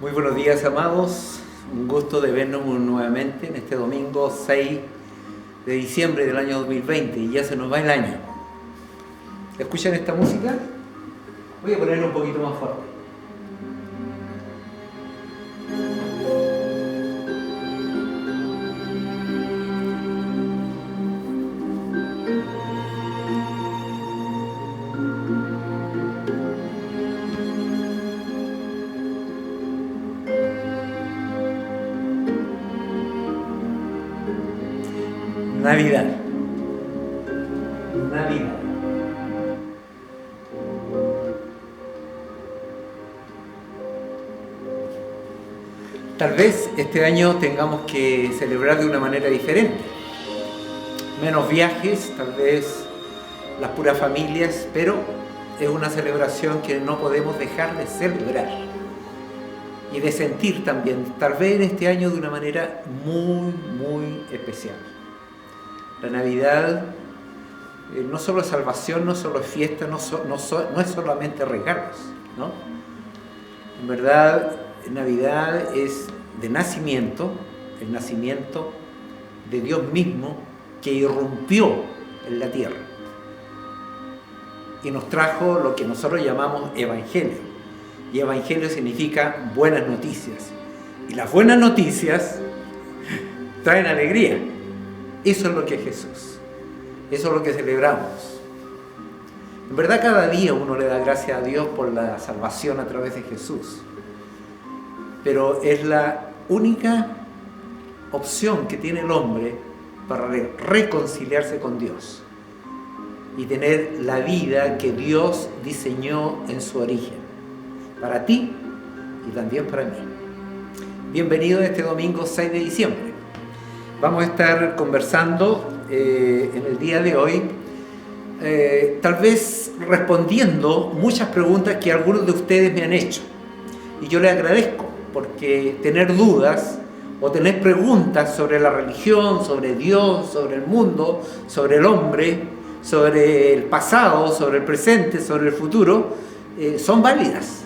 Muy buenos días, amados. Un gusto de vernos nuevamente en este domingo 6 de diciembre del año 2020 y ya se nos va el año. ¿Escuchan esta música? Voy a ponerla un poquito más fuerte. Navidad. Navidad. Tal vez este año tengamos que celebrar de una manera diferente. Menos viajes, tal vez las puras familias, pero es una celebración que no podemos dejar de celebrar y de sentir también, tal vez en este año de una manera muy especial. La Navidad no solo es salvación, no solo es fiesta, no es solamente regalos, ¿no? En verdad, Navidad es de nacimiento, el nacimiento de Dios mismo que irrumpió en la tierra y nos trajo lo que nosotros llamamos evangelio. Y evangelio significa buenas noticias. Y las buenas noticias traen alegría. Eso es lo que es Jesús. Eso es lo que celebramos. En verdad, cada día uno le da gracias a Dios por la salvación a través de Jesús. Pero es la única opción que tiene el hombre para reconciliarse con Dios y tener la vida que Dios diseñó en su origen, para ti y también para mí. Bienvenido a este domingo 6 de diciembre. Vamos a estar conversando en el día de hoy, tal vez respondiendo muchas preguntas que algunos de ustedes me han hecho. Y yo les agradezco, porque tener dudas o tener preguntas sobre la religión, sobre Dios, sobre el mundo, sobre el hombre, sobre el pasado, sobre el presente, sobre el futuro, son válidas.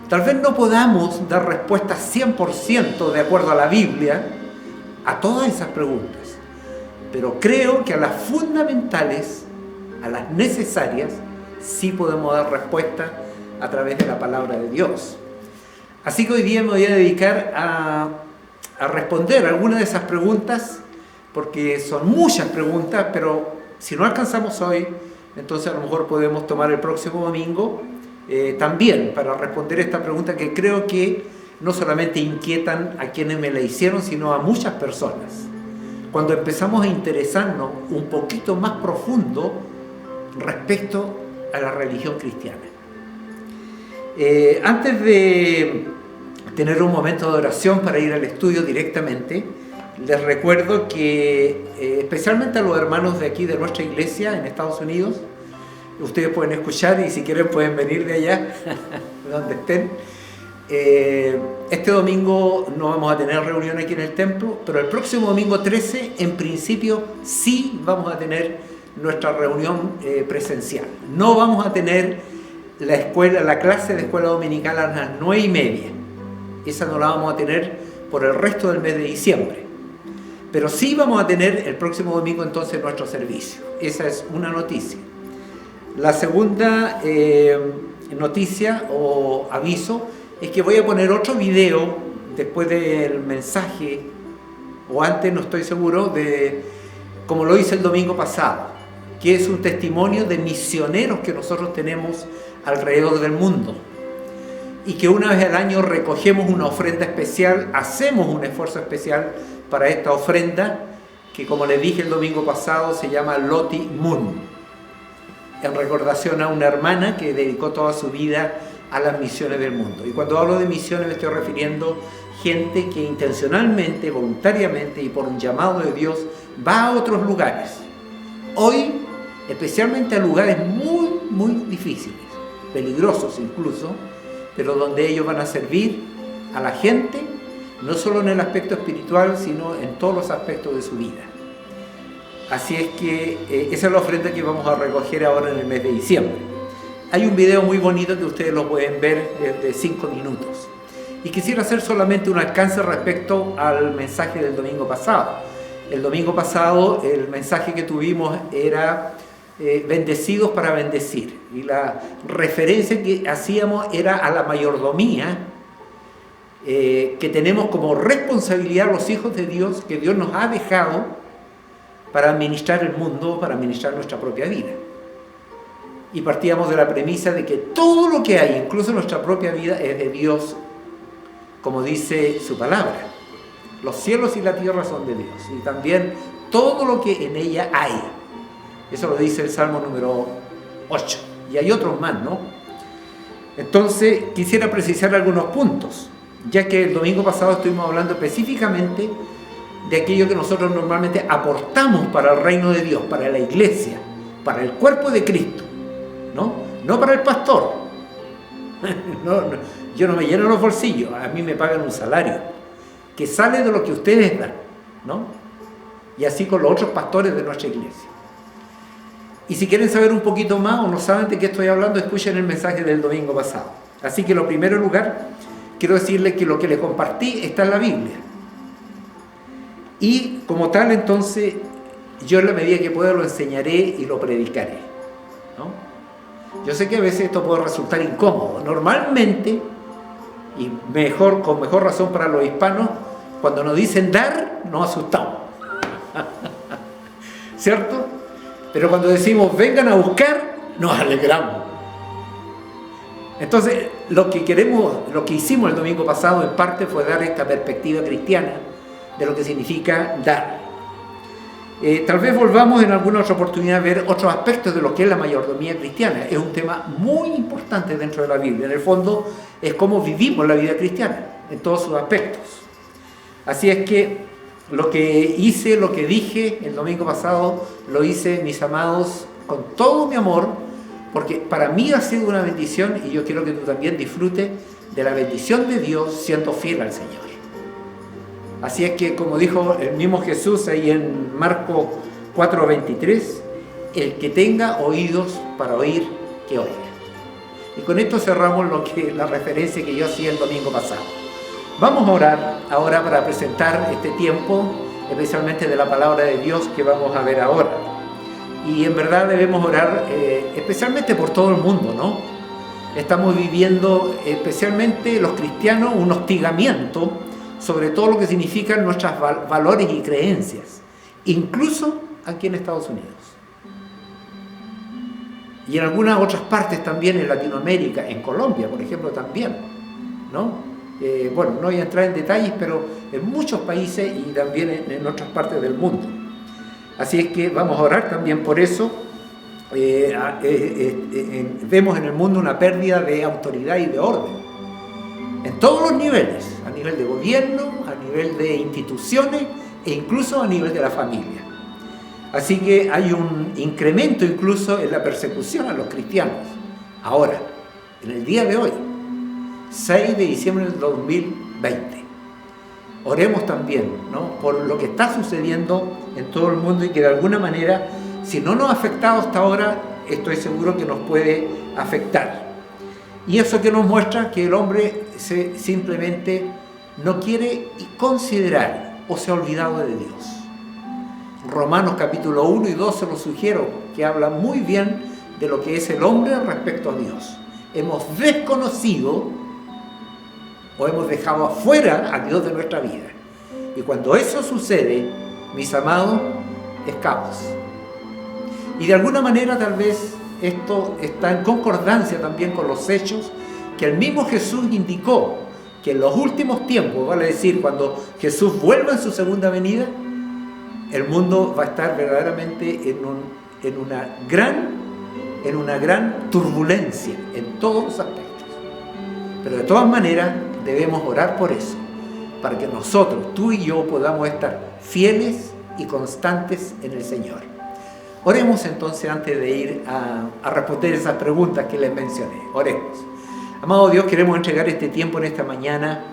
Tal vez no podamos dar respuestas 100% de acuerdo a la Biblia a todas esas preguntas, pero creo que a las fundamentales, a las necesarias, sí podemos dar respuesta a través de la palabra de Dios. Así que hoy día me voy a dedicar a responder algunas de esas preguntas, porque son muchas preguntas, pero si no alcanzamos hoy, entonces a lo mejor podemos tomar el próximo domingo también para responder esta pregunta que creo que no solamente inquietan a quienes me la hicieron, sino a muchas personas. Cuando empezamos a interesarnos un poquito más profundo respecto a la religión cristiana. Antes de tener un momento de oración para ir al estudio directamente, les recuerdo que especialmente a los hermanos de aquí de nuestra iglesia en Estados Unidos, ustedes pueden escuchar y si quieren pueden venir de allá, donde estén. Este domingo no vamos a tener reunión aquí en el templo, pero el próximo domingo 13, en principio, sí vamos a tener nuestra reunión presencial. No vamos a tener la clase de escuela dominical a las 9:30. Esa no la vamos a tener por el resto del mes de diciembre. Pero sí vamos a tener el próximo domingo entonces nuestro servicio. Esa es una noticia. La segunda noticia o aviso es que voy a poner otro video después del mensaje, o antes, no estoy seguro, como lo hice el domingo pasado, que es un testimonio de misioneros que nosotros tenemos alrededor del mundo y que una vez al año recogemos una ofrenda especial, hacemos un esfuerzo especial para esta ofrenda que, como les dije el domingo pasado, se llama Lottie Moon, en recordación a una hermana que dedicó toda su vida a las misiones del mundo. Y cuando hablo de misiones me estoy refiriendo a gente que intencionalmente, voluntariamente y por un llamado de Dios va a otros lugares. Hoy, especialmente a lugares muy difíciles, peligrosos incluso, pero donde ellos van a servir a la gente, no solo en el aspecto espiritual, sino en todos los aspectos de su vida. Así es que esa es la ofrenda que vamos a recoger ahora en el mes de diciembre. Hay un video muy bonito que ustedes lo pueden ver de 5 minutos. Y quisiera hacer solamente un alcance respecto al mensaje del domingo pasado. El domingo pasado el mensaje que tuvimos era bendecidos para bendecir. Y la referencia que hacíamos era a la mayordomía que tenemos como responsabilidad los hijos de Dios, que Dios nos ha dejado para administrar el mundo, para administrar nuestra propia vida. Y partíamos de la premisa de que todo lo que hay, incluso nuestra propia vida, es de Dios, como dice su palabra. Los cielos y la tierra son de Dios, y también todo lo que en ella hay. Eso lo dice el Salmo número 8, y hay otros más, ¿no? Entonces, quisiera precisar algunos puntos, ya que el domingo pasado estuvimos hablando específicamente de aquello que nosotros normalmente aportamos para el reino de Dios, para la iglesia, para el cuerpo de Cristo, ¿no? No para el pastor. No, yo no me lleno los bolsillos, a mí me pagan un salario que sale de lo que ustedes dan, ¿no? Y así con los otros pastores de nuestra iglesia. Y si quieren saber un poquito más o no saben de qué estoy hablando, escuchen el mensaje del domingo pasado. Así que en primer lugar, quiero decirles que lo que les compartí está en la Biblia. Y como tal, entonces, yo en la medida que pueda lo enseñaré y lo predicaré, ¿no? Yo sé que a veces esto puede resultar incómodo. Normalmente, y con mejor razón para los hispanos, cuando nos dicen dar, nos asustamos. ¿Cierto? Pero cuando decimos vengan a buscar, nos alegramos. Entonces, lo que hicimos el domingo pasado en parte fue dar esta perspectiva cristiana de lo que significa dar. Tal vez volvamos en alguna otra oportunidad a ver otros aspectos de lo que es la mayordomía cristiana. Es un tema muy importante dentro de la Biblia. En el fondo es cómo vivimos la vida cristiana en todos sus aspectos. Así es que lo que hice, lo que dije el domingo pasado, lo hice, mis amados, con todo mi amor, porque para mí ha sido una bendición y yo quiero que tú también disfrutes de la bendición de Dios siendo fiel al Señor. Así es que, como dijo el mismo Jesús ahí en Marcos 4:23, el que tenga oídos para oír, que oiga. Y con esto cerramos la referencia que yo hacía el domingo pasado. Vamos a orar ahora para presentar este tiempo, especialmente de la palabra de Dios que vamos a ver ahora. Y en verdad debemos orar especialmente por todo el mundo, ¿no? Estamos viviendo, especialmente los cristianos, un hostigamiento sobre todo lo que significan nuestros valores y creencias, incluso aquí en Estados Unidos. Y en algunas otras partes también, en Latinoamérica, en Colombia, por ejemplo, también, ¿no? Bueno, no voy a entrar en detalles, pero en muchos países y también en otras partes del mundo. Así es que vamos a orar también por eso. Vemos en el mundo una pérdida de autoridad y de orden, en todos los niveles, a nivel de gobierno, a nivel de instituciones e incluso a nivel de la familia. Así que hay un incremento incluso en la persecución a los cristianos. Ahora, en el día de hoy, 6 de diciembre del 2020, oremos también, ¿no?, por lo que está sucediendo en todo el mundo y que de alguna manera, si no nos ha afectado hasta ahora, estoy seguro que nos puede afectar. Y eso que nos muestra que el hombre simplemente no quiere considerar o se ha olvidado de Dios. Romanos capítulo 1 y 2 se lo sugiero, que habla muy bien de lo que es el hombre respecto a Dios. Hemos desconocido o hemos dejado afuera a Dios de nuestra vida. Y cuando eso sucede, mis amados, es caos. Y de alguna manera tal vez esto está en concordancia también con los hechos que el mismo Jesús indicó, que en los últimos tiempos, vale decir, cuando Jesús vuelva en su segunda venida, el mundo va a estar verdaderamente en una gran turbulencia en todos los aspectos. Pero de todas maneras debemos orar por eso, para que nosotros, tú y yo, podamos estar fieles y constantes en el Señor. Oremos entonces antes de ir a responder esas preguntas que les mencioné. Oremos. Amado Dios, queremos entregar este tiempo en esta mañana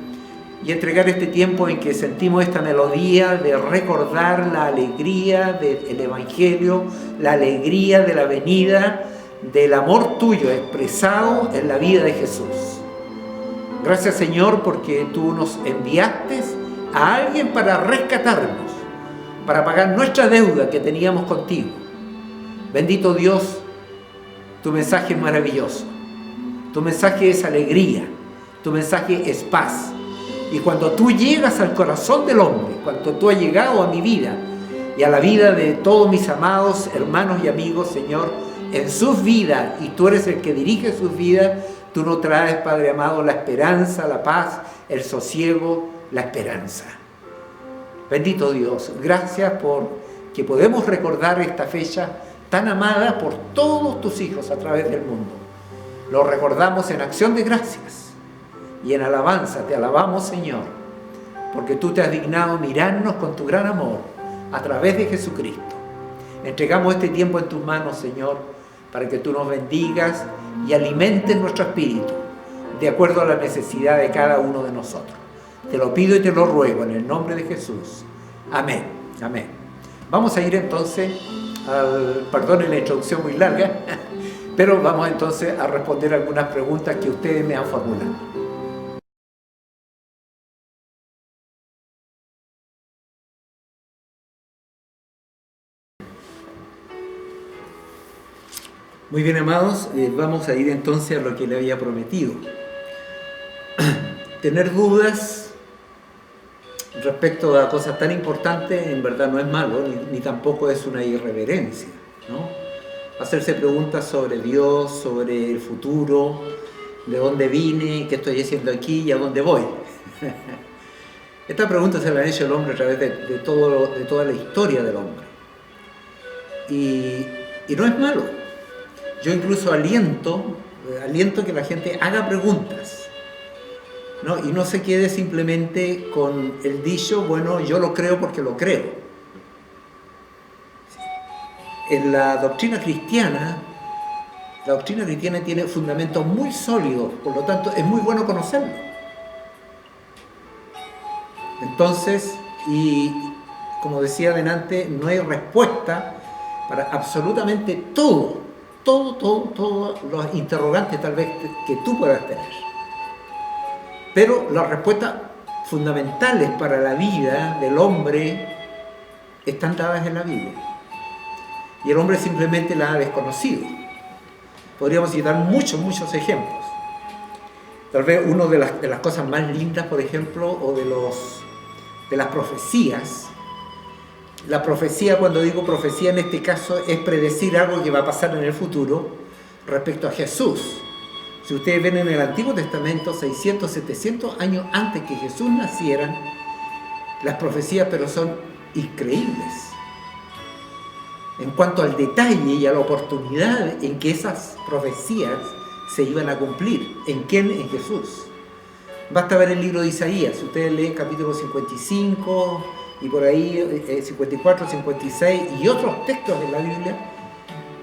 y entregar este tiempo en que sentimos esta melodía de recordar la alegría del Evangelio, la alegría de la venida, del amor tuyo expresado en la vida de Jesús. Gracias, Señor, porque tú nos enviaste a alguien para rescatarnos, para pagar nuestra deuda que teníamos contigo. Bendito Dios, tu mensaje es maravilloso. Tu mensaje es alegría. Tu mensaje es paz. Y cuando tú llegas al corazón del hombre, cuando tú has llegado a mi vida y a la vida de todos mis amados hermanos y amigos, Señor, en sus vidas, y tú eres el que dirige sus vidas, tú nos traes, Padre amado, la esperanza, la paz, el sosiego, la esperanza. Bendito Dios, gracias por que podemos recordar esta fecha tan amada por todos tus hijos a través del mundo. Lo recordamos en acción de gracias y en alabanza. Te alabamos, Señor, porque tú te has dignado mirarnos con tu gran amor a través de Jesucristo. Entregamos este tiempo en tus manos, Señor, para que tú nos bendigas y alimentes nuestro espíritu de acuerdo a la necesidad de cada uno de nosotros. Te lo pido y te lo ruego en el nombre de Jesús. Amén. Amén. Vamos a ir entonces perdonen la introducción muy larga, pero vamos entonces a responder algunas preguntas que ustedes me han formulado. Muy bien, amados, vamos a ir entonces a lo que le había prometido. Tener dudas respecto a cosas tan importantes en verdad no es malo, ni tampoco es una irreverencia, ¿no? Hacerse preguntas sobre Dios, sobre el futuro, de dónde vine, qué estoy haciendo aquí y a dónde voy. Esta pregunta se la ha hecho el hombre a través de toda la historia del hombre. Y no es malo. Yo incluso aliento que la gente haga preguntas, ¿no? Y no se quede simplemente con el dicho, bueno, yo lo creo porque lo creo. En la doctrina cristiana tiene fundamentos muy sólidos, por lo tanto es muy bueno conocerlo. Entonces, y como decía adelante, no hay respuesta para absolutamente todos los interrogantes tal vez que tú puedas tener. Pero las respuestas fundamentales para la vida del hombre están dadas en la Biblia. Y el hombre simplemente la ha desconocido. Podríamos citar muchos ejemplos. Tal vez una de las cosas más lindas, por ejemplo, o de las profecías. La profecía, cuando digo profecía en este caso, es predecir algo que va a pasar en el futuro respecto a Jesús. Si ustedes ven en el Antiguo Testamento, 600, 700 años antes que Jesús naciera, las profecías pero son increíbles. En cuanto al detalle y a la oportunidad en que esas profecías se iban a cumplir. ¿En quién? En Jesús. Basta ver el libro de Isaías. Si ustedes leen capítulo 55... y por ahí 54, 56 y otros textos de la Biblia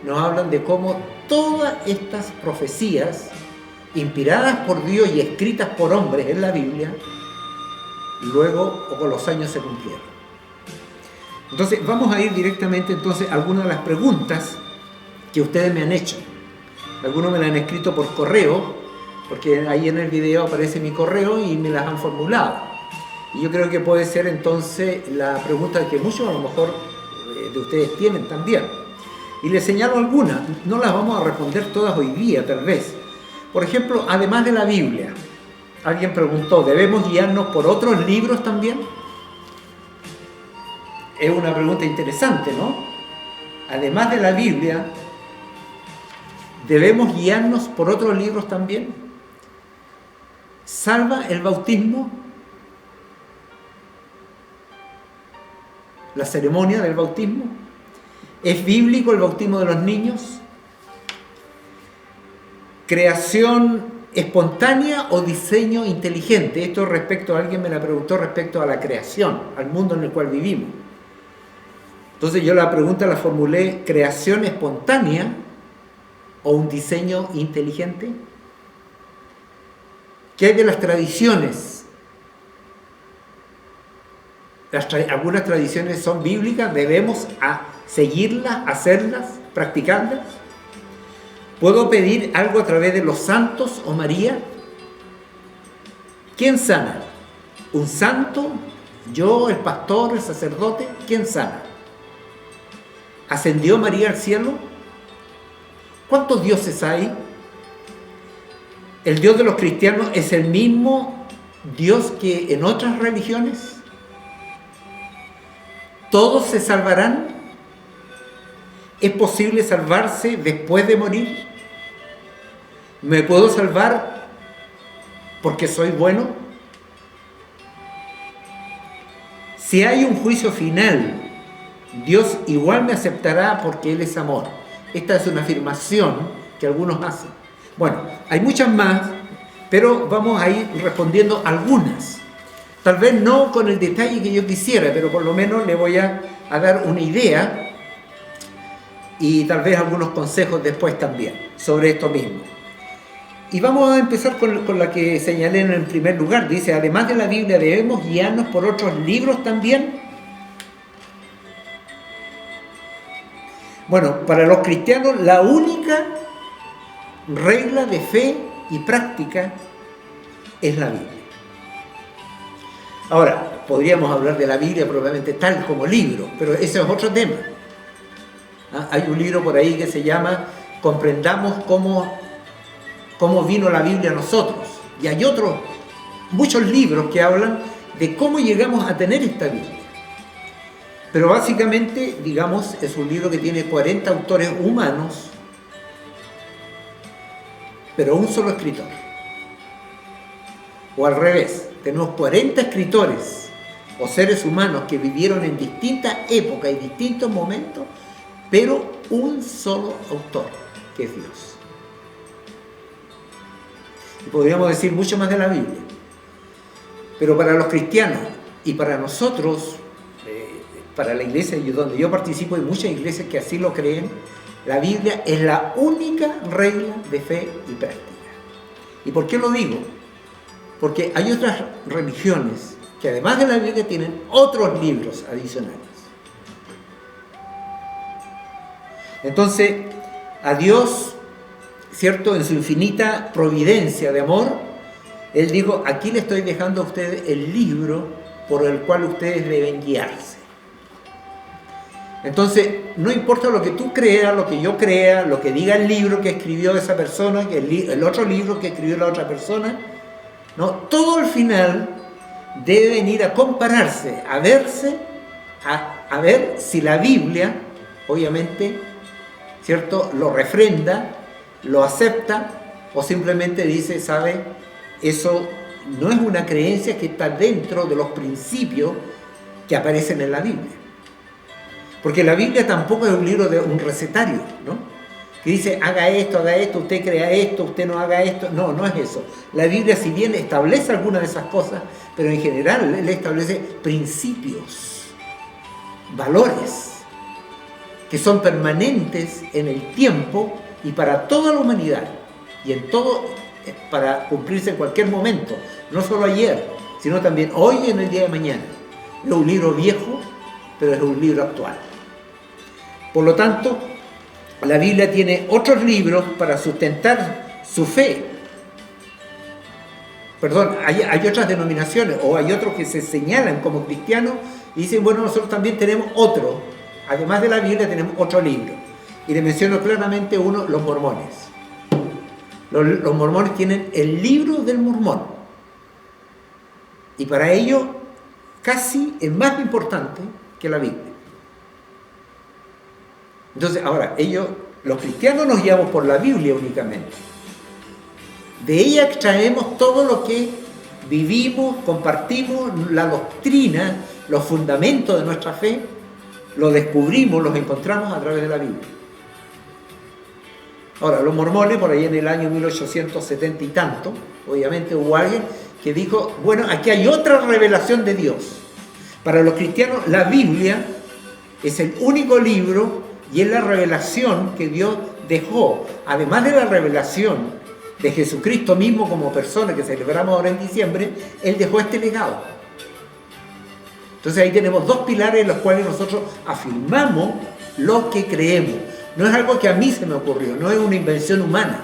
nos hablan de cómo todas estas profecías inspiradas por Dios y escritas por hombres en la Biblia luego o con los años se cumplieron. Entonces vamos a ir directamente entonces a algunas de las preguntas que ustedes me han hecho. Algunos me las han escrito por correo, porque ahí en el video aparece mi correo y me las han formulado. Y yo creo que puede ser entonces la pregunta que muchos a lo mejor de ustedes tienen también. Y les señalo algunas, no las vamos a responder todas hoy día tal vez. Por ejemplo, además de la Biblia, alguien preguntó, ¿debemos guiarnos por otros libros también? Es una pregunta interesante, ¿no? Además de la Biblia, ¿debemos guiarnos por otros libros también? ¿Salva el bautismo? La ceremonia del bautismo. ¿Es bíblico el bautismo de los niños? ¿Creación espontánea o diseño inteligente? Esto respecto a alguien me la preguntó respecto a la creación, al mundo en el cual vivimos. Entonces yo la pregunta la formulé, ¿creación espontánea o un diseño inteligente? ¿Qué hay de las tradiciones? Algunas tradiciones son bíblicas, debemos seguirlas, hacerlas, practicarlas. ¿Puedo pedir algo a través de los santos o María? ¿Quién sana? ¿Un santo? ¿Yo, el pastor, el sacerdote? ¿Quién sana? ¿Ascendió María al cielo? ¿Cuántos dioses hay? ¿El Dios de los cristianos es el mismo Dios que en otras religiones? ¿Todos se salvarán? ¿Es posible salvarse después de morir? ¿Me puedo salvar porque soy bueno? Si hay un juicio final, Dios igual me aceptará porque Él es amor. Esta es una afirmación que algunos hacen. Bueno, hay muchas más, pero vamos a ir respondiendo algunas. Tal vez no con el detalle que yo quisiera, pero por lo menos le voy a dar una idea y tal vez algunos consejos después también sobre esto mismo. Y vamos a empezar con la que señalé en el primer lugar. Dice, además de la Biblia, ¿debemos guiarnos por otros libros también? Bueno, para los cristianos la única regla de fe y práctica es la Biblia. Ahora, podríamos hablar de la Biblia probablemente tal como libro, pero ese es otro tema. Hay un libro por ahí que se llama Comprendamos cómo vino la Biblia a nosotros. Y hay muchos libros que hablan de cómo llegamos a tener esta Biblia. Pero básicamente, digamos, es un libro que tiene 40 autores humanos, pero un solo escritor. O al revés, tenemos 40 escritores o seres humanos que vivieron en distintas épocas y distintos momentos, pero un solo autor, que es Dios. Y podríamos decir mucho más de la Biblia. Pero para los cristianos y para nosotros, para la iglesia donde yo participo, hay muchas iglesias que así lo creen, la Biblia es la única regla de fe y práctica. ¿Y por qué lo digo? Porque hay otras religiones que además de la Biblia tienen otros libros adicionales. Entonces, a Dios, ¿cierto?, en su infinita providencia de amor, Él dijo, aquí le estoy dejando a ustedes el libro por el cual ustedes deben guiarse. Entonces, no importa lo que tú creas, lo que yo crea, lo que diga el libro que escribió esa persona, que el otro libro que escribió la otra persona, no, todo al final debe venir a compararse, a verse, a ver si la Biblia, obviamente, ¿cierto?, lo refrenda, lo acepta, o simplemente dice, ¿sabe? Eso no es una creencia que está dentro de los principios que aparecen en la Biblia. Porque la Biblia tampoco es un libro de un recetario, ¿no? Que dice, haga esto, usted crea esto, usted no haga esto. No, no es eso. La Biblia, si bien establece algunas de esas cosas, pero en general le establece principios, valores, que son permanentes en el tiempo y para toda la humanidad. Y en todo, para cumplirse en cualquier momento. No solo ayer, sino también hoy y en el día de mañana. Es un libro viejo, pero es un libro actual. Por lo tanto, la Biblia tiene otros libros para sustentar su fe. Perdón, hay otras denominaciones o hay otros que se señalan como cristianos y dicen, bueno, nosotros también tenemos otro. Además de la Biblia tenemos otro libro. Y le menciono claramente uno, los mormones. Los mormones tienen el libro del mormón. Y para ellos casi es más importante que la Biblia. Entonces, ahora, los cristianos nos guiamos por la Biblia únicamente. De ella extraemos todo lo que vivimos, compartimos, la doctrina, los fundamentos de nuestra fe, los descubrimos, los encontramos a través de la Biblia. Ahora, los mormones, por ahí en el año 1870 y tanto, obviamente hubo alguien que dijo, bueno, aquí hay otra revelación de Dios. Para los cristianos, la Biblia es el único libro y es la revelación que Dios dejó. Además de la revelación de Jesucristo mismo como persona que celebramos ahora en diciembre, Él dejó este legado. Entonces ahí tenemos dos pilares en los cuales nosotros afirmamos lo que creemos. No es algo que a mí se me ocurrió, no es una invención humana.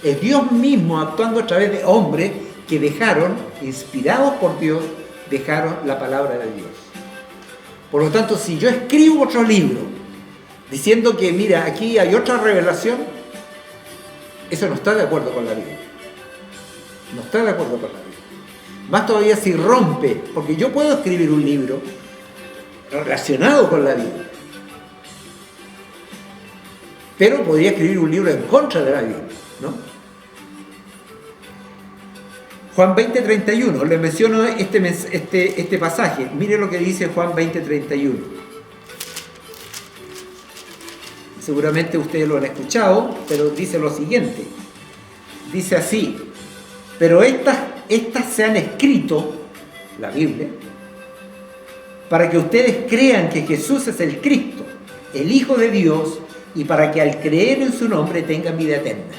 Es Dios mismo actuando a través de hombres que dejaron, inspirados por Dios, dejaron la palabra de Dios. Por lo tanto, si yo escribo otro libro diciendo que, mira, aquí hay otra revelación, eso no está de acuerdo con la Biblia. No está de acuerdo con la Biblia. Más todavía si rompe, porque yo puedo escribir un libro relacionado con la Biblia, pero podría escribir un libro en contra de la Biblia, ¿no? Juan 20:31, les menciono este pasaje. Mire lo que dice Juan 20:31. Seguramente ustedes lo han escuchado, pero dice lo siguiente. Dice así: pero estas se han escrito, la Biblia, para que ustedes crean que Jesús es el Cristo, el Hijo de Dios, y para que al creer en su nombre tengan vida eterna.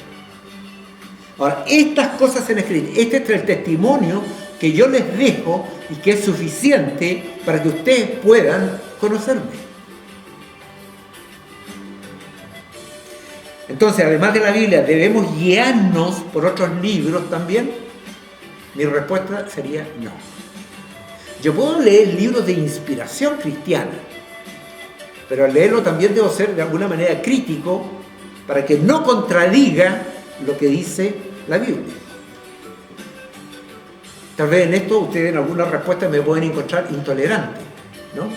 Ahora, estas cosas se han escrito. Este es el testimonio que yo les dejo y que es suficiente para que ustedes puedan conocerme. Entonces, además de la Biblia, ¿debemos guiarnos por otros libros también? Mi respuesta sería no. Yo puedo leer libros de inspiración cristiana, pero al leerlo también debo ser de alguna manera crítico para que no contradiga lo que dice la Biblia. Tal vez en esto ustedes en alguna respuesta me pueden encontrar intolerante, ¿no?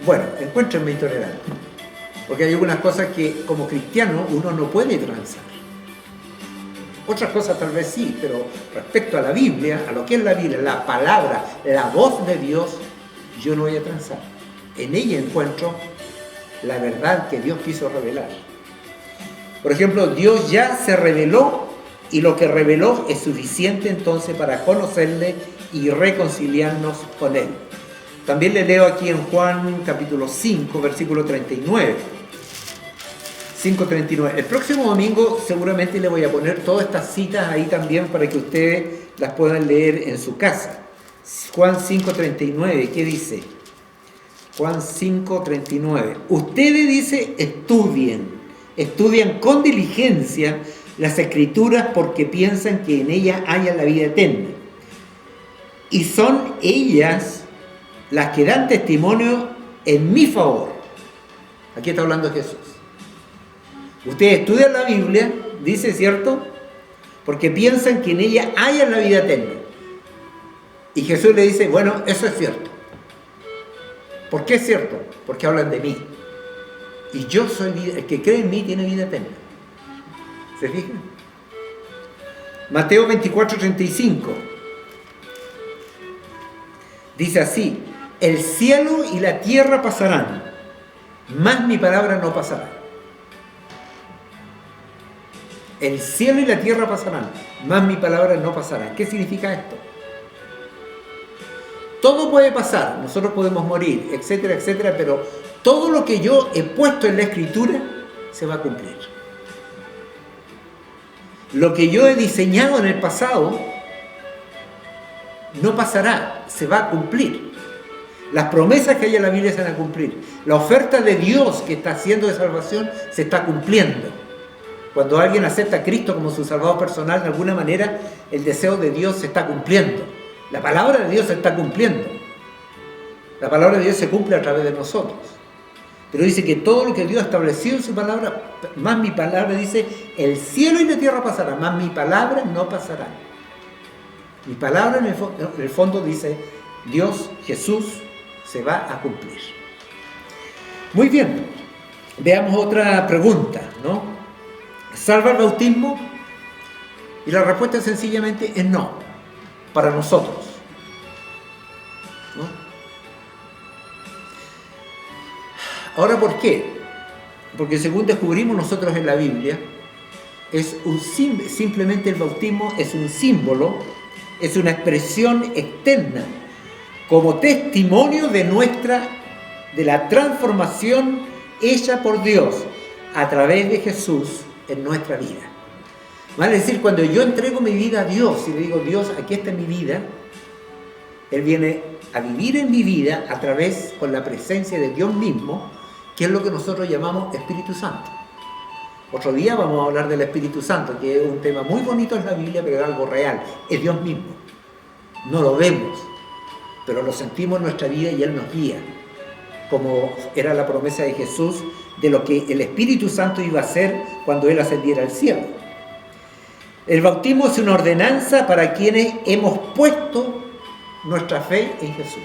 Bueno, encuéntrenme intolerante, porque hay algunas cosas que como cristiano uno no puede transar. Otras cosas tal vez sí, pero respecto a la Biblia, a lo que es la Biblia, la palabra, la voz de Dios, yo no voy a transar. En ella encuentro la verdad que Dios quiso revelar. Por ejemplo, Dios ya se reveló y lo que reveló es suficiente entonces para conocerle y reconciliarnos con Él. También le leo aquí en Juan capítulo 5, versículo 39. 5:39. El próximo domingo seguramente le voy a poner todas estas citas ahí también para que ustedes las puedan leer en su casa. Juan 5:39, ¿qué dice? Juan 5:39. Ustedes, dice, estudian con diligencia las Escrituras porque piensan que en ellas haya la vida eterna. Y son ellas las que dan testimonio en mi favor. Aquí está hablando Jesús. Ustedes estudian la Biblia, dice, ¿cierto? Porque piensan que en ella haya la vida eterna. Y Jesús le dice, bueno, eso es cierto. ¿Por qué es cierto? Porque hablan de mí. Y yo soy vida, el que cree en mí tiene vida eterna. ¿Se fijan? Mateo 24:35. Dice así: el cielo y la tierra pasarán, mas mi palabra no pasará. El cielo y la tierra pasarán, mas mi palabra no pasará. ¿Qué significa esto? Todo puede pasar, nosotros podemos morir, etcétera, etcétera, pero todo lo que yo he puesto en la Escritura se va a cumplir. Lo que yo he diseñado en el pasado no pasará, se va a cumplir. Las promesas que hay en la Biblia se van a cumplir. La oferta de Dios que está haciendo de salvación se está cumpliendo. Cuando alguien acepta a Cristo como su salvador personal, de alguna manera el deseo de Dios se está cumpliendo. La palabra de Dios se está cumpliendo. La palabra de Dios se cumple a través de nosotros. Pero dice que todo lo que Dios ha establecido en su palabra, más mi palabra, dice, el cielo y la tierra pasarán, más mi palabra no pasará. Mi palabra en el fondo dice, Dios, Jesús, se va a cumplir. Muy bien, veamos otra pregunta, ¿no? ¿Salva el bautismo? Y la respuesta sencillamente es no, para nosotros, ¿no? Ahora, ¿por qué? Porque según descubrimos nosotros en la Biblia, es simplemente el bautismo es un símbolo, es una expresión externa, como testimonio de la transformación hecha por Dios a través de Jesús en nuestra vida. Vale decir, cuando yo entrego mi vida a Dios y le digo, Dios, aquí está mi vida, Él viene a vivir en mi vida a través, con la presencia de Dios mismo, que es lo que nosotros llamamos Espíritu Santo. Otro día vamos a hablar del Espíritu Santo, que es un tema muy bonito en la Biblia, pero es algo real. Es Dios mismo. No lo vemos, pero lo sentimos en nuestra vida y Él nos guía. Como era la promesa de Jesús de lo que el Espíritu Santo iba a hacer cuando Él ascendiera al cielo. El bautismo es una ordenanza para quienes hemos puesto nuestra fe en Jesús.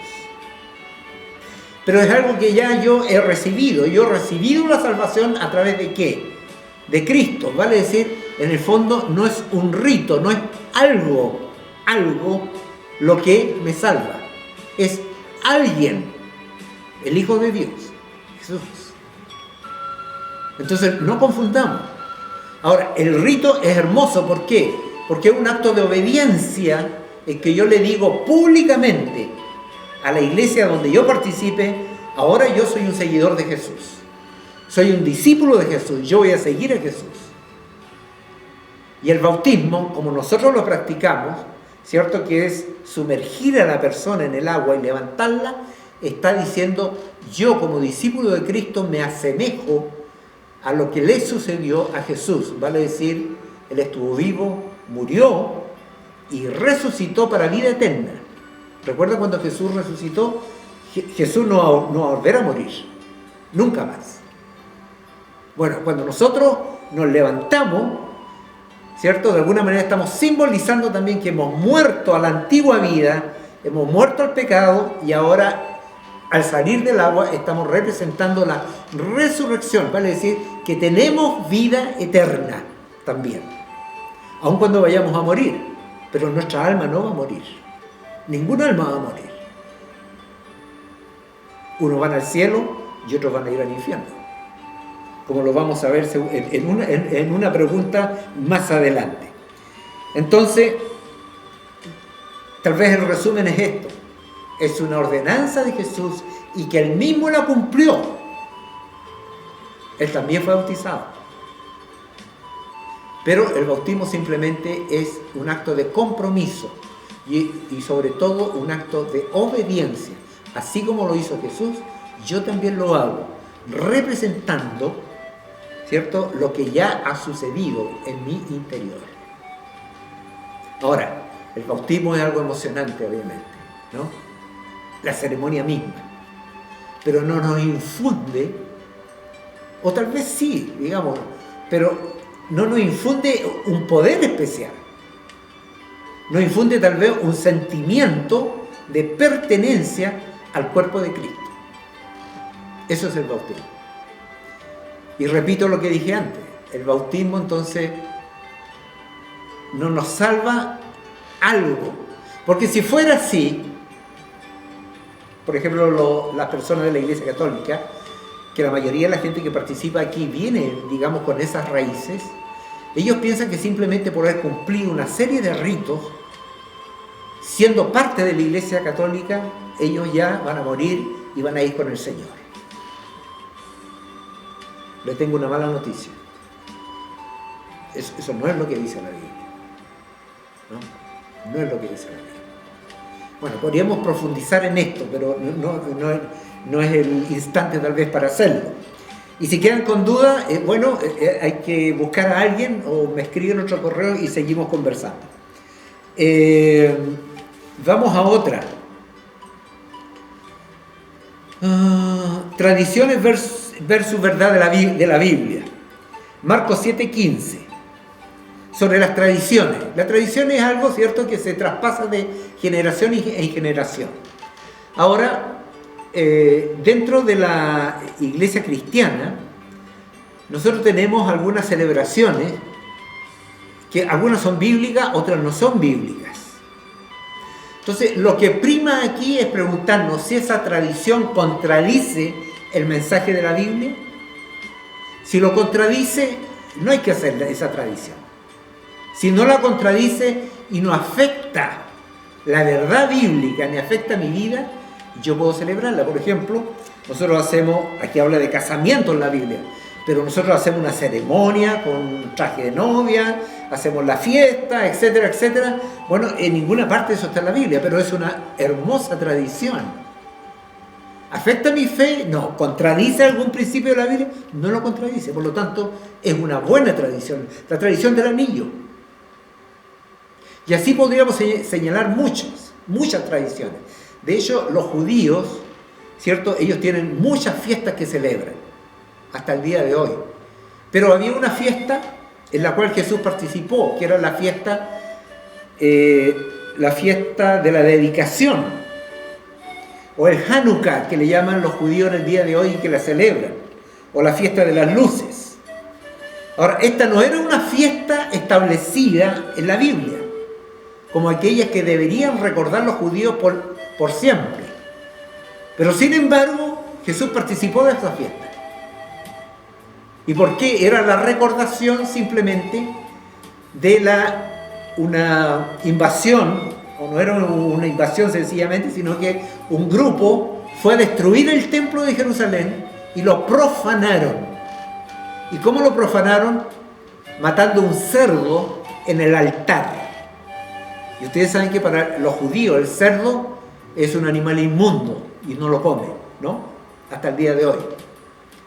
Pero es algo que ya yo he recibido. Yo he recibido la salvación a través de ¿qué? De Cristo. Vale decir, en el fondo no es un rito, no es algo lo que me salva. Es alguien, el Hijo de Dios, Jesús. Entonces, no confundamos. Ahora, el rito es hermoso, ¿por qué? Porque es un acto de obediencia en que yo le digo públicamente a la iglesia donde yo participe, ahora yo soy un seguidor de Jesús. Soy un discípulo de Jesús, yo voy a seguir a Jesús. Y el bautismo, como nosotros lo practicamos, ¿cierto? Que es sumergir a la persona en el agua y levantarla, está diciendo, yo como discípulo de Cristo me asemejo a lo que le sucedió a Jesús. Vale decir, Él estuvo vivo, murió y resucitó para vida eterna. ¿Recuerda cuando Jesús resucitó? Jesús no va a volver a morir, nunca más. Bueno, cuando nosotros nos levantamos, ¿cierto? De alguna manera estamos simbolizando también que hemos muerto a la antigua vida, hemos muerto al pecado y ahora al salir del agua estamos representando la resurrección, vale decir que tenemos vida eterna también, aun cuando vayamos a morir, pero nuestra alma no va a morir, ninguna alma va a morir. Unos van al cielo y otros van a ir al infierno, como lo vamos a ver en una pregunta más adelante. Entonces, tal vez el resumen es esto. Es una ordenanza de Jesús y que Él mismo la cumplió. Él también fue bautizado. Pero el bautismo simplemente es un acto de compromiso y sobre todo un acto de obediencia. Así como lo hizo Jesús, yo también lo hago, representando, ¿cierto?, lo que ya ha sucedido en mi interior. Ahora, el bautismo es algo emocionante, obviamente, ¿no? La ceremonia misma, pero no nos infunde, o tal vez sí, digamos, pero no nos infunde un poder especial, nos infunde tal vez un sentimiento de pertenencia al cuerpo de Cristo. Eso es el bautismo. Y repito lo que dije antes, el bautismo entonces no nos salva algo, porque si fuera así, por ejemplo, las personas de la Iglesia Católica, que la mayoría de la gente que participa aquí viene, digamos, con esas raíces, ellos piensan que simplemente por haber cumplido una serie de ritos, siendo parte de la Iglesia Católica, ellos ya van a morir y van a ir con el Señor. Le tengo una mala noticia. Eso no es lo que dice la Biblia. No es lo que dice la Biblia. Bueno, podríamos profundizar en esto, pero no es el instante tal vez para hacerlo. Y si quedan con duda, hay que buscar a alguien o me escriben otro correo y seguimos conversando. Vamos a otra. Tradiciones versus verdad de la Biblia. Marcos 7:15. Sobre las tradiciones. La tradición es algo, ¿cierto?, que se traspasa de generación en generación. Ahora, dentro de la iglesia cristiana, nosotros tenemos algunas celebraciones que algunas son bíblicas, otras no son bíblicas. Entonces, lo que prima aquí es preguntarnos si esa tradición contradice el mensaje de la Biblia. Si lo contradice, no hay que hacer esa tradición. Si no la contradice y no afecta la verdad bíblica, ni afecta mi vida, yo puedo celebrarla. Por ejemplo, nosotros hacemos, aquí habla de casamiento en la Biblia, pero nosotros hacemos una ceremonia con traje de novia, hacemos la fiesta, etcétera, etcétera. Bueno, en ninguna parte de eso está en la Biblia, pero es una hermosa tradición. ¿Afecta mi fe? No. ¿Contradice algún principio de la Biblia? No lo contradice. Por lo tanto, es una buena tradición. La tradición del anillo. Y así podríamos señalar muchas tradiciones. De hecho, los judíos, ¿cierto? Ellos tienen muchas fiestas que celebran, hasta el día de hoy. Pero había una fiesta en la cual Jesús participó, que era la fiesta de la dedicación, o el Hanukkah, que le llaman los judíos en el día de hoy y que la celebran, o la fiesta de las luces. Ahora, esta no era una fiesta establecida en la Biblia, como aquellas que deberían recordar los judíos por siempre. Pero sin embargo, Jesús participó de esta fiesta. ¿Y por qué? Era la recordación simplemente de una invasión, o no era una invasión sencillamente, sino que un grupo fue a destruir el templo de Jerusalén y lo profanaron. ¿Y cómo lo profanaron? Matando un cerdo en el altar. Y ustedes saben que para los judíos el cerdo es un animal inmundo y no lo comen, ¿no? Hasta el día de hoy.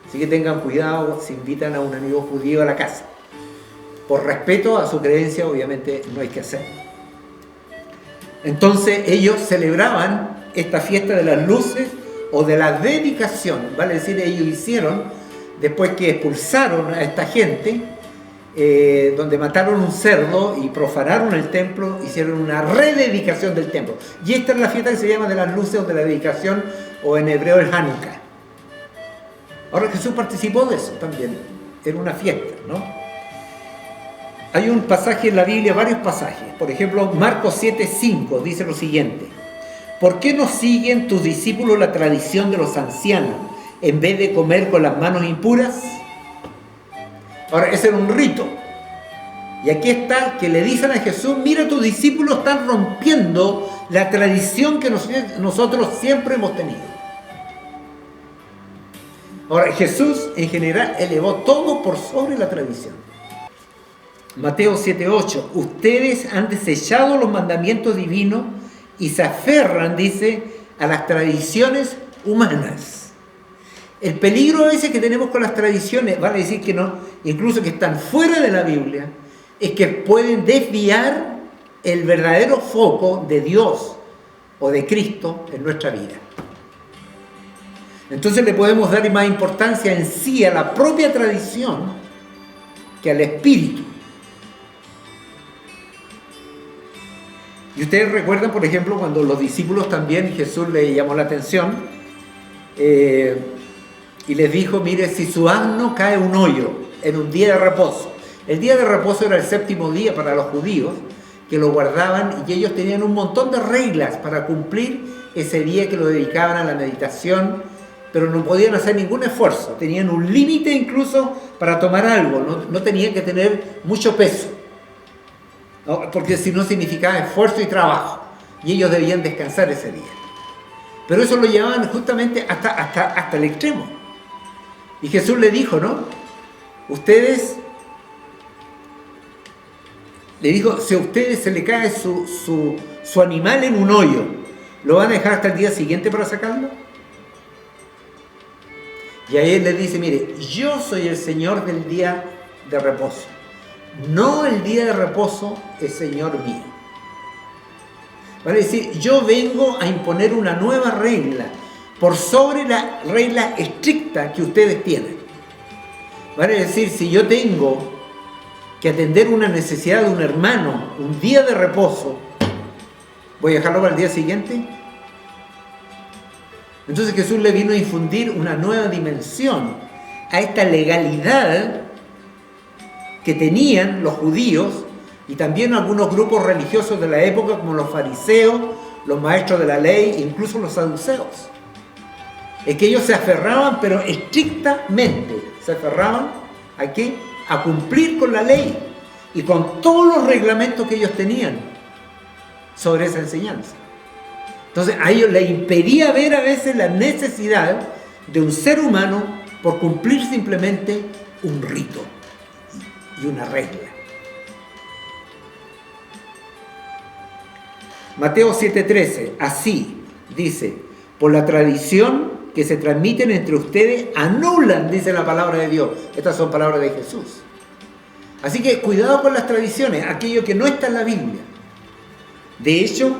Así que tengan cuidado si invitan a un amigo judío a la casa. Por respeto a su creencia, obviamente no hay que hacerlo. Entonces ellos celebraban esta fiesta de las luces o de la dedicación. Vale decir, ellos hicieron, después que expulsaron a esta gente, donde mataron un cerdo y profanaron el templo, hicieron una rededicación del templo. Y esta es la fiesta que se llama de las luces o de la dedicación, o en hebreo el Hanukkah. Ahora Jesús participó de eso también, era una fiesta, ¿no? Hay un pasaje en la Biblia, varios pasajes. Por ejemplo, Marcos 7:5 dice lo siguiente: ¿por qué no siguen tus discípulos la tradición de los ancianos en vez de comer con las manos impuras? Ahora, ese era un rito. Y aquí está que le dicen a Jesús: mira, tus discípulos están rompiendo la tradición que nosotros siempre hemos tenido. Ahora, Jesús en general elevó todo por sobre la tradición. Mateo 7:8: ustedes han desechado los mandamientos divinos y se aferran, dice, a las tradiciones humanas. El peligro a veces que tenemos con las tradiciones, vale decir que no, incluso que están fuera de la Biblia, es que pueden desviar el verdadero foco de Dios o de Cristo en nuestra vida. Entonces le podemos dar más importancia en sí a la propia tradición que al espíritu. Y ustedes recuerdan, por ejemplo, cuando los discípulos también, Jesús les llamó la atención y les dijo: mire, si su asno cae en un hoyo en un día de reposo. El día de reposo era el séptimo día para los judíos, que lo guardaban, y ellos tenían un montón de reglas para cumplir ese día, que lo dedicaban a la meditación, pero no podían hacer ningún esfuerzo. Tenían un límite incluso para tomar algo, no tenían que tener mucho peso, ¿no? Porque si no significaba esfuerzo y trabajo, y ellos debían descansar ese día. Pero eso lo llevaban justamente hasta el extremo. Y Jesús le dijo, ¿no? Le dijo, si a ustedes se le cae su animal en un hoyo, ¿lo van a dejar hasta el día siguiente para sacarlo? Y ahí él les dice: mire, yo soy el Señor del día de reposo. No el día de reposo es Señor mío. Vale decir, yo vengo a imponer una nueva regla por sobre la regla estricta que ustedes tienen. Vale decir, si yo tengo que atender una necesidad de un hermano un día de reposo, ¿voy a dejarlo para el día siguiente? Entonces Jesús le vino a infundir una nueva dimensión a esta legalidad que tenían los judíos y también algunos grupos religiosos de la época, como los fariseos, los maestros de la ley, incluso los saduceos. Es que ellos se aferraban, pero estrictamente, se aferraban ¿a qué? A cumplir con la ley y con todos los reglamentos que ellos tenían sobre esa enseñanza. Entonces a ellos les impedía ver a veces la necesidad de un ser humano por cumplir simplemente un rito y una regla. Mateo 7:13, así dice: por la tradición que se transmiten entre ustedes anulan, dice la palabra de Dios. Estas son palabras de Jesús. Así que cuidado con las tradiciones, aquello que no está en la Biblia. De hecho,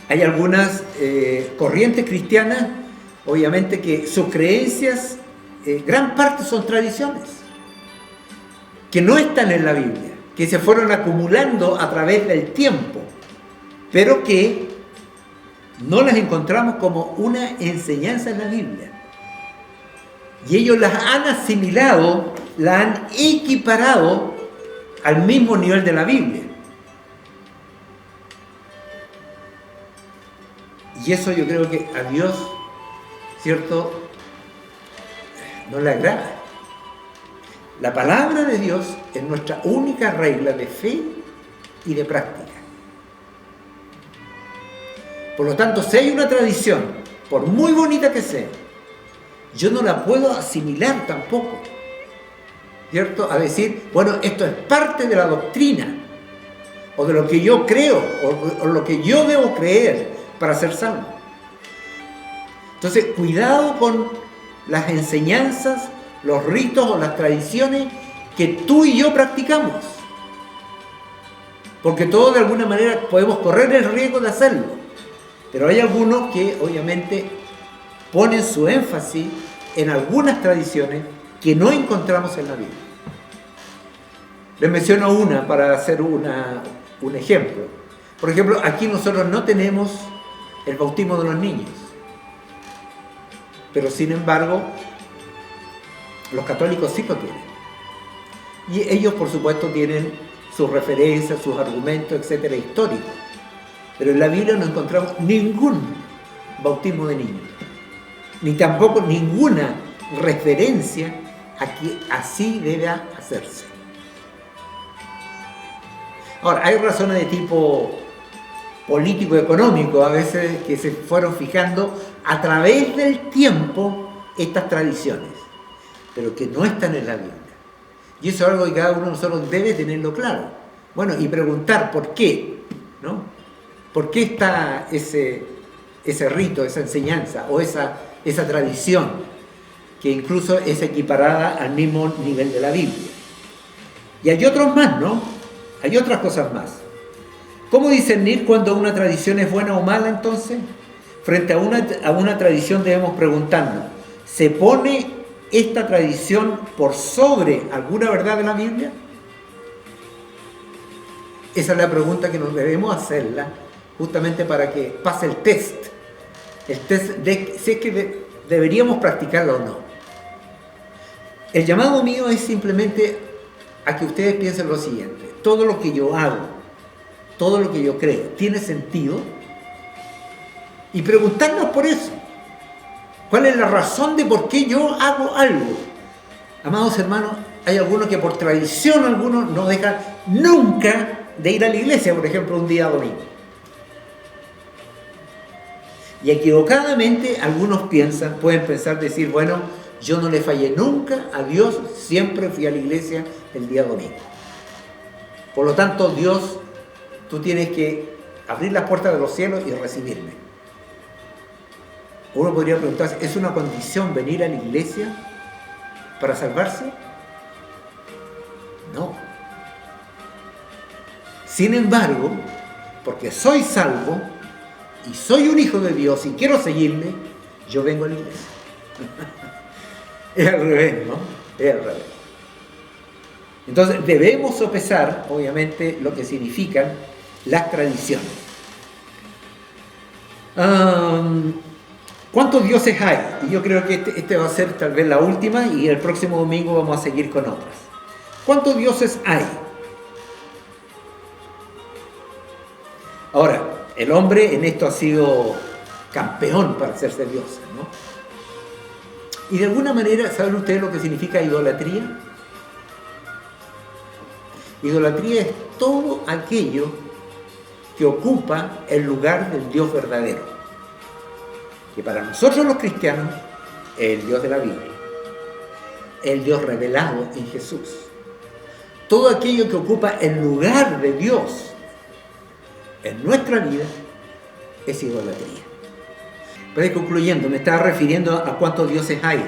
hay algunas corrientes cristianas, obviamente, que sus creencias, gran parte son tradiciones, que no están en la Biblia, que se fueron acumulando a través del tiempo, pero que no las encontramos como una enseñanza en la Biblia. Y ellos las han asimilado, las han equiparado al mismo nivel de la Biblia. Y eso yo creo que a Dios, ¿cierto?, no le agrada. La palabra de Dios es nuestra única regla de fe y de práctica. Por lo tanto, si hay una tradición, por muy bonita que sea, yo no la puedo asimilar tampoco, ¿cierto? A decir, bueno, esto es parte de la doctrina, o de lo que yo creo, o lo que yo debo creer para ser salvo. Entonces, cuidado con las enseñanzas, los ritos o las tradiciones que tú y yo practicamos, porque todos de alguna manera podemos correr el riesgo de hacerlo, pero hay algunos que obviamente ponen su énfasis en algunas tradiciones que no encontramos en la Biblia. Les menciono una para hacer un ejemplo. Por ejemplo, aquí nosotros no tenemos el bautismo de los niños, pero sin embargo los católicos sí lo tienen, y ellos por supuesto tienen sus referencias, sus argumentos, etcétera, históricos, pero en la Biblia no encontramos ningún bautismo de niños, ni tampoco ninguna referencia a que así deba hacerse. Ahora, hay razones de tipo político-económico a veces que se fueron fijando a través del tiempo estas tradiciones, pero que no están en la Biblia. Y eso es algo que cada uno de nosotros debe tenerlo claro. Bueno, y preguntar por qué, ¿no? ¿Por qué está ese rito, esa enseñanza o esa tradición que incluso es equiparada al mismo nivel de la Biblia? Y hay otros más, ¿no? Hay otras cosas más. ¿Cómo discernir cuando una tradición es buena o mala entonces? Frente a una tradición debemos preguntarnos, ¿se pone esta tradición por sobre alguna verdad de la Biblia? Esa es la pregunta que nos debemos hacerla justamente para que pase el test de si es que deberíamos practicarlo o no. El llamado mío es simplemente a que ustedes piensen lo siguiente: todo lo que yo hago, todo lo que yo creo, ¿tiene sentido? Y preguntarnos por eso. ¿Cuál es la razón de por qué yo hago algo? Amados hermanos, hay algunos que por tradición, algunos no dejan nunca de ir a la iglesia, por ejemplo, un día domingo. Y equivocadamente algunos pueden pensar, decir, bueno, yo no le fallé nunca a Dios, siempre fui a la iglesia el día domingo. Por lo tanto, Dios, tú tienes que abrir las puertas de los cielos y recibirme. Uno podría preguntarse, ¿es una condición venir a la iglesia para salvarse? No. Sin embargo, porque soy salvo y soy un hijo de Dios y quiero seguirle, yo vengo a la iglesia. Es al revés, ¿no? Es al revés. Entonces debemos sopesar, obviamente, lo que significan las tradiciones. ¿Cuántos dioses hay? Y yo creo que este va a ser tal vez la última, y el próximo domingo vamos a seguir con otras. ¿Cuántos dioses hay? Ahora, el hombre en esto ha sido campeón para hacerse dios, ¿no? Y de alguna manera, ¿saben ustedes lo que significa idolatría? Idolatría es todo aquello que ocupa el lugar del Dios verdadero, que para nosotros los cristianos es el Dios de la Biblia, el Dios revelado en Jesús. Todo aquello que ocupa el lugar de Dios en nuestra vida es idolatría. Para ir concluyendo, me estaba refiriendo a cuántos dioses hay.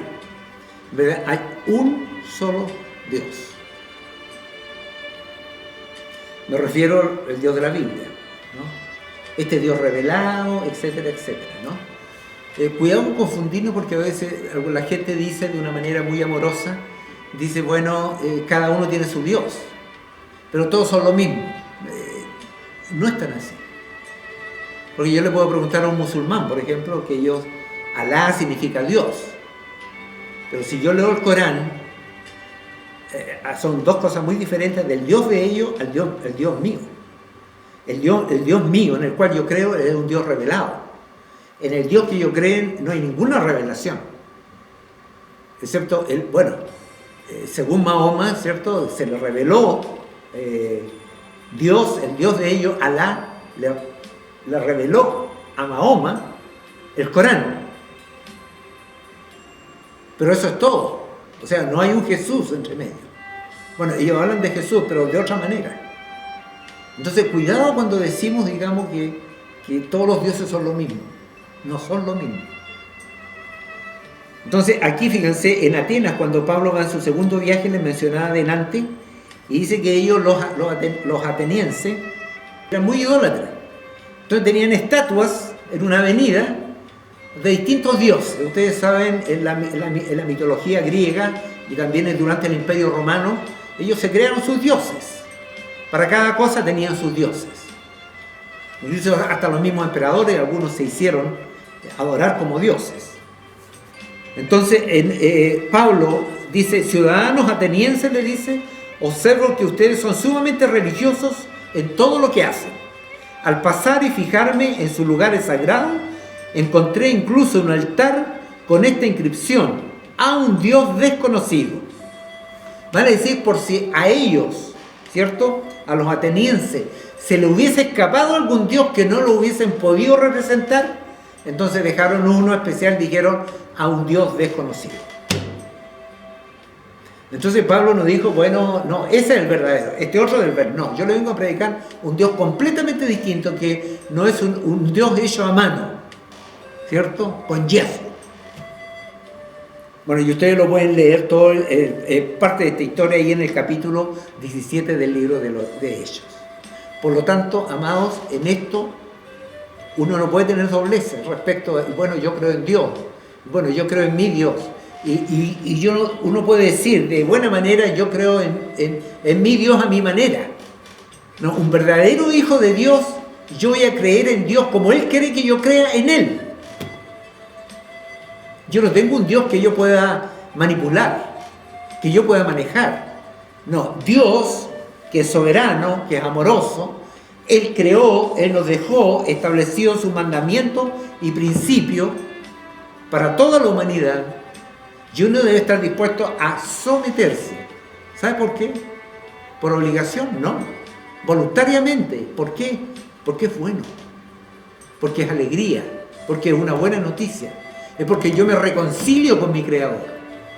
¿Verdad? Hay un solo Dios. Me refiero al Dios de la Biblia, ¿no? Este Dios revelado, etcétera, etcétera, ¿no? Cuidado con confundirnos, porque a veces la gente dice de una manera muy amorosa, dice, bueno, cada uno tiene su Dios, pero todos son lo mismo. No es tan así. Porque yo le puedo preguntar a un musulmán, por ejemplo, que Alá significa Dios. Pero si yo leo el Corán, son dos cosas muy diferentes del Dios de ellos al Dios mío. El Dios mío, en el cual yo creo, es un Dios revelado. En el Dios que yo creo no hay ninguna revelación. Excepto, según Mahoma, ¿cierto? Se le reveló Dios, el Dios de ellos, Alá, le reveló a Mahoma el Corán. Pero eso es todo. O sea, no hay un Jesús entre medio. Bueno, ellos hablan de Jesús, pero de otra manera. Entonces, cuidado cuando decimos, digamos, que todos los dioses son lo mismo. No son lo mismo. Entonces, aquí fíjense, en Atenas, cuando Pablo va en su segundo viaje, les mencionaba adelante, y dice que ellos, los atenienses, eran muy idólatras. Entonces tenían estatuas en una avenida de distintos dioses. Ustedes saben, en la mitología griega y también durante el Imperio Romano, ellos se crearon sus dioses. Para cada cosa tenían sus dioses. Incluso hasta los mismos emperadores, algunos se hicieron adorar como dioses. Entonces, Pablo dice, ciudadanos atenienses, le dice, observo que ustedes son sumamente religiosos en todo lo que hacen. Al pasar y fijarme en sus lugares sagrados, encontré incluso un altar con esta inscripción: a un Dios desconocido. Vale decir, por si a ellos, ¿cierto?, a los atenienses, se le hubiese escapado algún Dios que no lo hubiesen podido representar, entonces dejaron uno especial, dijeron, a un Dios desconocido. Entonces Pablo nos dijo, bueno, no, ese es el verdadero, este otro es el verdadero. No, yo le vengo a predicar un Dios completamente distinto, que no es un Dios hecho a mano, ¿cierto?, con yeso. Bueno, y ustedes lo pueden leer todo, parte de esta historia ahí en el capítulo 17 del libro de Hechos. Por lo tanto, amados, en esto uno no puede tener dobleza respecto a, bueno, yo creo en Dios, bueno, yo creo en mi Dios. Y uno puede decir, de buena manera, yo creo en mi Dios a mi manera. No, un verdadero hijo de Dios, yo voy a creer en Dios como Él quiere que yo crea en Él. Yo no tengo un Dios que yo pueda manipular, que yo pueda manejar. No, Dios, que es soberano, que es amoroso, Él creó, Él nos dejó establecido sus mandamientos y principios para toda la humanidad. Y uno debe estar dispuesto a someterse. ¿Sabe por qué? ¿Por obligación? No. Voluntariamente. ¿Por qué? Porque es bueno. Porque es alegría. Porque es una buena noticia. Es porque yo me reconcilio con mi Creador.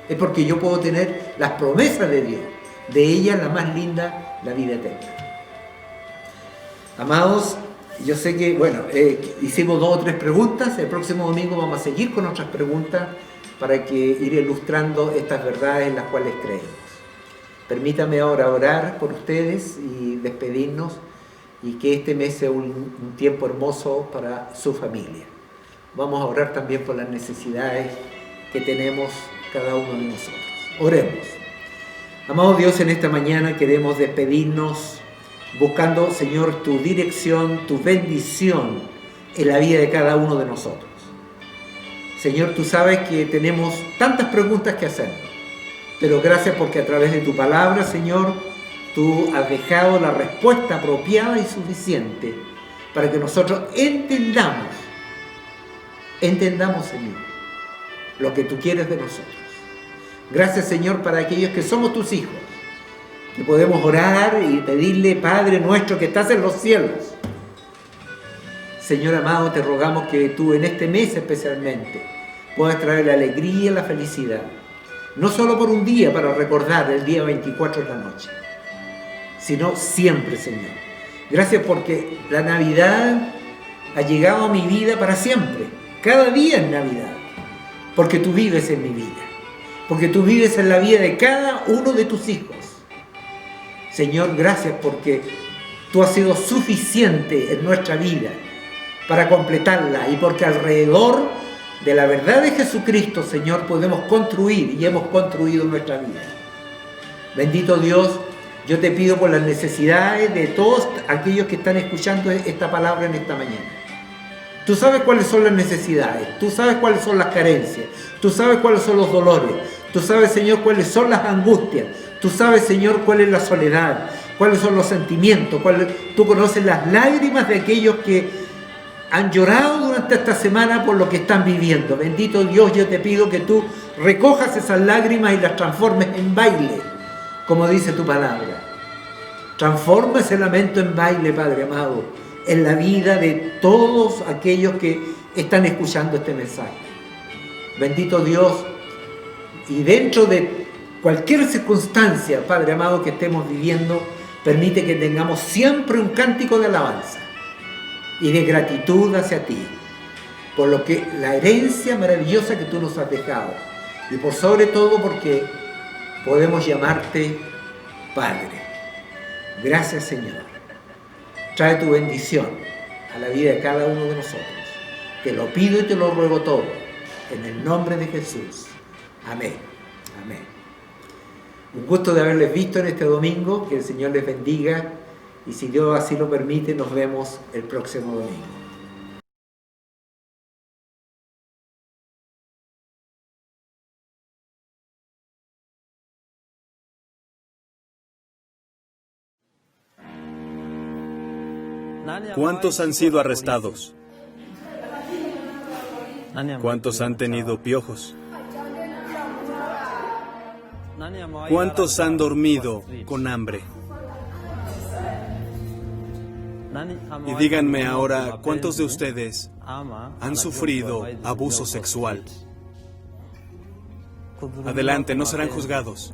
Es porque yo puedo tener las promesas de Dios. De ella la más linda, la vida eterna. Amados, yo sé que, hicimos 2 o 3 preguntas. El próximo domingo vamos a seguir con otras preguntas para que ir ilustrando estas verdades en las cuales creemos. Permítame ahora orar por ustedes y despedirnos, y que este mes sea un tiempo hermoso para su familia. Vamos a orar también por las necesidades que tenemos cada uno de nosotros. Oremos. Amado Dios, en esta mañana queremos despedirnos buscando, Señor, tu dirección, tu bendición en la vida de cada uno de nosotros. Señor, tú sabes que tenemos tantas preguntas que hacernos, pero gracias porque a través de tu palabra, Señor, tú has dejado la respuesta apropiada y suficiente para que nosotros entendamos, Señor, lo que tú quieres de nosotros. Gracias, Señor, para aquellos que somos tus hijos, que podemos orar y pedirle, Padre nuestro que estás en los cielos. Señor amado, te rogamos que tú en este mes especialmente puedas traer la alegría y la felicidad, no solo por un día para recordar el día 24 de la noche, sino siempre, Señor. Gracias porque la Navidad ha llegado a mi vida para siempre. Cada día es Navidad, porque tú vives en mi vida, porque tú vives en la vida de cada uno de tus hijos. Señor, gracias porque tú has sido suficiente en nuestra vida para completarla y porque alrededor de la verdad de Jesucristo, Señor, podemos construir y hemos construido nuestra vida. Bendito Dios, yo te pido por las necesidades de todos aquellos que están escuchando esta palabra en esta mañana. Tú sabes cuáles son las necesidades, tú sabes cuáles son las carencias, tú sabes cuáles son los dolores, tú sabes, Señor, cuáles son las angustias, tú sabes, Señor, cuál es la soledad, cuáles son los sentimientos, tú conoces las lágrimas de aquellos que han llorado durante esta semana por lo que están viviendo. Bendito Dios, yo te pido que tú recojas esas lágrimas y las transformes en baile, como dice tu palabra. Transforma ese lamento en baile, Padre amado, en la vida de todos aquellos que están escuchando este mensaje. Bendito Dios, y dentro de cualquier circunstancia, Padre amado, que estemos viviendo, permite que tengamos siempre un cántico de alabanza y de gratitud hacia ti, por lo que la herencia maravillosa que tú nos has dejado, y por sobre todo porque podemos llamarte Padre. Gracias, Señor. Trae tu bendición a la vida de cada uno de nosotros. Te lo pido y te lo ruego todo, en el nombre de Jesús. Amén. Amén. Un gusto de haberles visto en este domingo. Que el Señor les bendiga. Y si Dios así lo permite, nos vemos el próximo domingo. ¿Cuántos han sido arrestados? ¿Cuántos han tenido piojos? ¿Cuántos han dormido con hambre? Y díganme ahora, ¿cuántos de ustedes han sufrido abuso sexual? Adelante, no serán juzgados.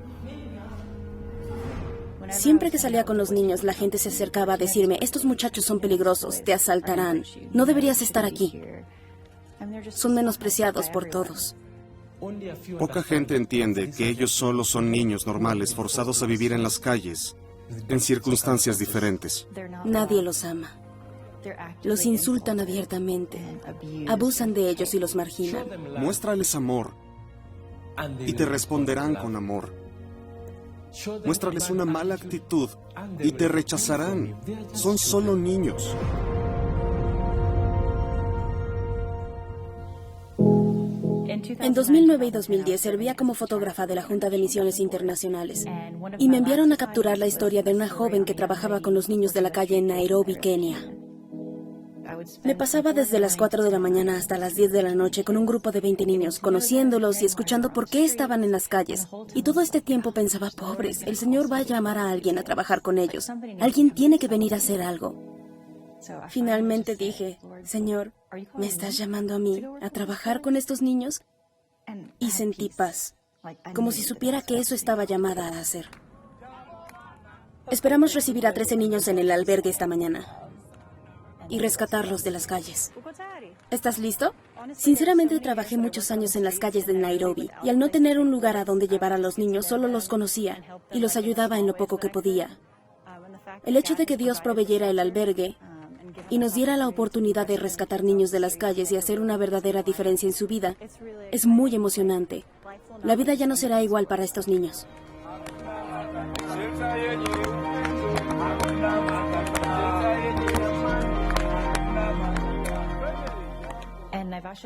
Siempre que salía con los niños, la gente se acercaba a decirme, estos muchachos son peligrosos, te asaltarán, no deberías estar aquí. Son menospreciados por todos. Poca gente entiende que ellos solo son niños normales forzados a vivir en las calles, en circunstancias diferentes. Nadie los ama. Los insultan abiertamente, abusan de ellos y los marginan. Muéstrales amor y te responderán con amor. Muéstrales una mala actitud y te rechazarán. Son solo niños. En 2009 y 2010 servía como fotógrafa de la Junta de Misiones Internacionales y me enviaron a capturar la historia de una joven que trabajaba con los niños de la calle en Nairobi, Kenia. Me pasaba desde las 4 de la mañana hasta las 10 de la noche con un grupo de 20 niños, conociéndolos y escuchando por qué estaban en las calles. Y todo este tiempo pensaba, pobres, el Señor va a llamar a alguien a trabajar con ellos. Alguien tiene que venir a hacer algo. Finalmente dije, Señor, ¿me estás llamando a mí a trabajar con estos niños? Y sentí paz, como si supiera que eso estaba llamada a hacer. Esperamos recibir a 13 niños en el albergue esta mañana y rescatarlos de las calles. ¿Estás listo? Sinceramente trabajé muchos años en las calles de Nairobi y al no tener un lugar a donde llevar a los niños solo los conocía y los ayudaba en lo poco que podía. El hecho de que Dios proveyera el albergue y nos diera la oportunidad de rescatar niños de las calles y hacer una verdadera diferencia en su vida es muy emocionante. La vida ya no será igual para estos niños.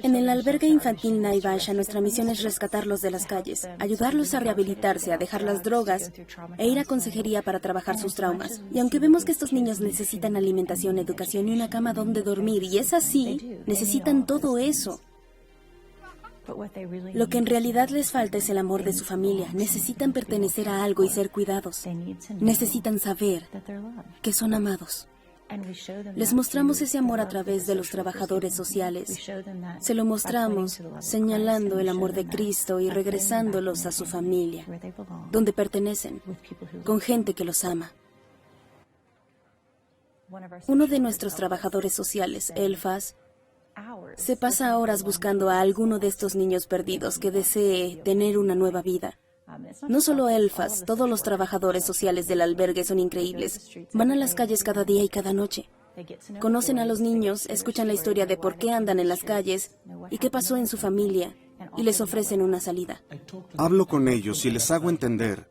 En el albergue infantil Naivasha, nuestra misión es rescatarlos de las calles, ayudarlos a rehabilitarse, a dejar las drogas e ir a consejería para trabajar sus traumas. Y aunque vemos que estos niños necesitan alimentación, educación y una cama donde dormir, y es así, necesitan todo eso. Lo que en realidad les falta es el amor de su familia. Necesitan pertenecer a algo y ser cuidados. Necesitan saber que son amados. Les mostramos ese amor a través de los trabajadores sociales. Se lo mostramos señalando el amor de Cristo y regresándolos a su familia, donde pertenecen, con gente que los ama. Uno de nuestros trabajadores sociales, Elfas, Se pasa horas buscando a alguno de estos niños perdidos que desee tener una nueva vida. No solo Elfas, todos los trabajadores sociales del albergue son increíbles. Van a las calles cada día y cada noche. Conocen a los niños, escuchan la historia de por qué andan en las calles y qué pasó en su familia, y les ofrecen una salida. Hablo con ellos y les hago entender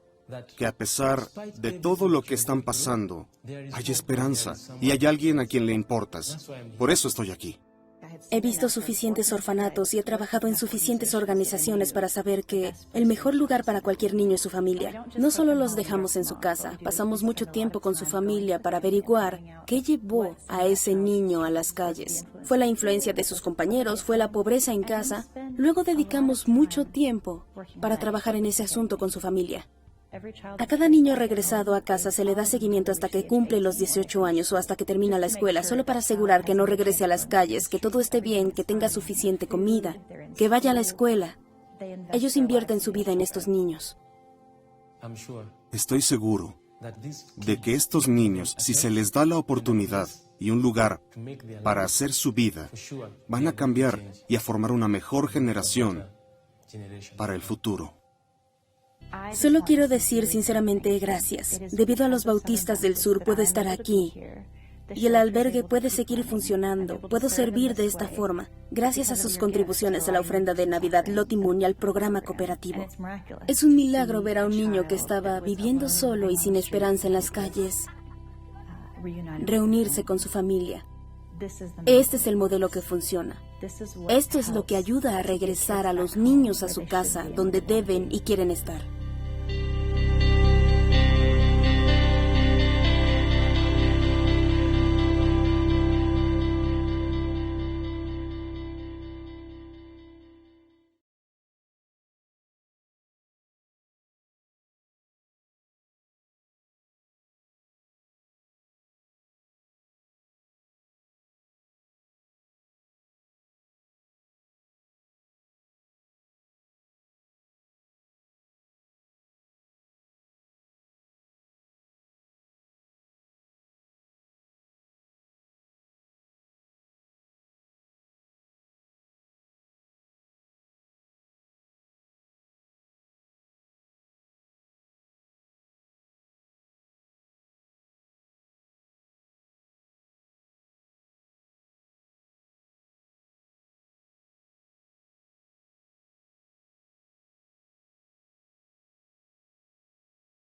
que a pesar de todo lo que están pasando, hay esperanza y hay alguien a quien le importas. Por eso estoy aquí. He visto suficientes orfanatos y he trabajado en suficientes organizaciones para saber que el mejor lugar para cualquier niño es su familia. No solo los dejamos en su casa, pasamos mucho tiempo con su familia para averiguar qué llevó a ese niño a las calles. Fue la influencia de sus compañeros, fue la pobreza en casa. Luego dedicamos mucho tiempo para trabajar en ese asunto con su familia. A cada niño regresado a casa se le da seguimiento hasta que cumple los 18 años o hasta que termina la escuela, solo para asegurar que no regrese a las calles, que todo esté bien, que tenga suficiente comida, que vaya a la escuela. Ellos invierten su vida en estos niños. Estoy seguro de que estos niños, si se les da la oportunidad y un lugar para hacer su vida, van a cambiar y a formar una mejor generación para el futuro. Solo quiero decir sinceramente gracias. Debido a los Bautistas del Sur puedo estar aquí y el albergue puede seguir funcionando. Puedo servir de esta forma, gracias a sus contribuciones a la ofrenda de Navidad Lottie Moon y al programa cooperativo. Es un milagro ver a un niño que estaba viviendo solo y sin esperanza en las calles reunirse con su familia. Este es el modelo que funciona. Esto es lo que ayuda a regresar a los niños a su casa, donde deben y quieren estar.